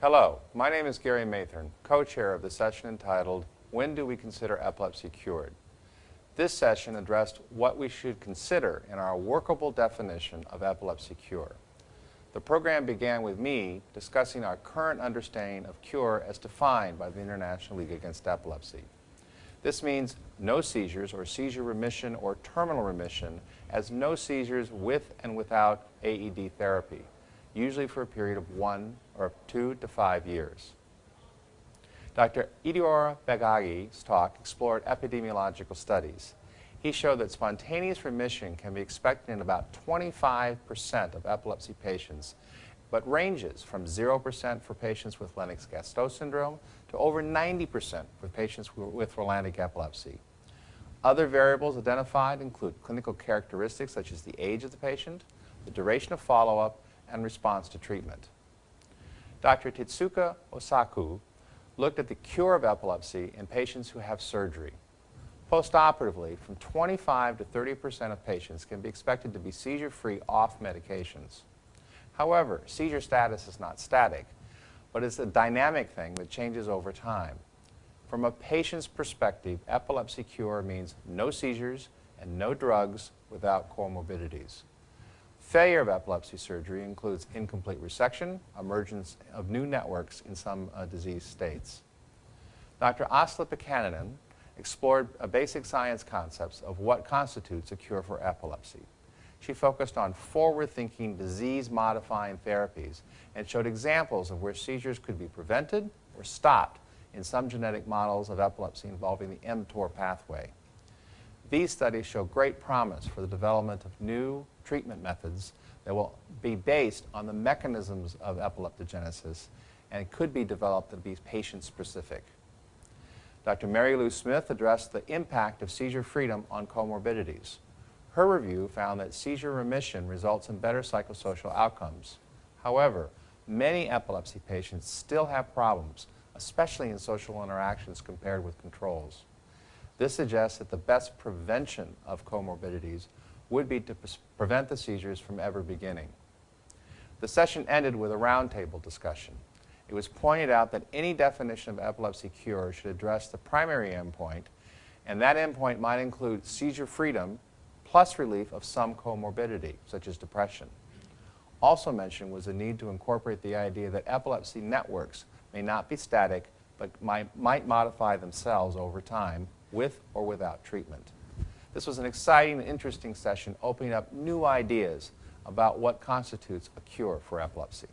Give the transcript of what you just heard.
Hello, my name is Gary Mathern, co-chair of the session entitled, When Do We Consider Epilepsy Cured? This session addressed what we should consider in our workable definition of epilepsy cure. The program began with me discussing our current understanding of cure as defined by the International League Against Epilepsy. This means no seizures or seizure remission or terminal remission as no seizures with and without AED therapy, usually for a period of 1 or 2 to 5 years. Dr. Idiora Begagi's talk explored epidemiological studies. He showed that spontaneous remission can be expected in about 25% of epilepsy patients, but ranges from 0% for patients with Lennox-Gastaut syndrome to over 90% for patients with Rolandic epilepsy. Other variables identified include clinical characteristics such as the age of the patient, the duration of follow-up, and response to treatment. Dr. Tetsuka Osaku looked at the cure of epilepsy in patients who have surgery. Postoperatively, from 25 to 30% of patients can be expected to be seizure-free off medications. However, seizure status is not static, but it's a dynamic thing that changes over time. From a patient's perspective, epilepsy cure means no seizures and no drugs without comorbidities. Failure of epilepsy surgery includes incomplete resection, emergence of new networks in some disease states. Dr. Asla Pekananen explored basic science concepts of what constitutes a cure for epilepsy. She focused on forward-thinking, disease-modifying therapies and showed examples of where seizures could be prevented or stopped in some genetic models of epilepsy involving the mTOR pathway. These studies show great promise for the development of new treatment methods that will be based on the mechanisms of epileptogenesis and could be developed to be patient-specific. Dr. Mary Lou Smith addressed the impact of seizure freedom on comorbidities. Her review found that seizure remission results in better psychosocial outcomes. However, many epilepsy patients still have problems, especially in social interactions compared with controls. This suggests that the best prevention of comorbidities would be to prevent the seizures from ever beginning. The session ended with a roundtable discussion. It was pointed out that any definition of epilepsy cure should address the primary endpoint, and that endpoint might include seizure freedom plus relief of some comorbidity, such as depression. Also mentioned was the need to incorporate the idea that epilepsy networks may not be static, but might modify themselves over time, with or without treatment. This was an exciting and interesting session, opening up new ideas about what constitutes a cure for epilepsy.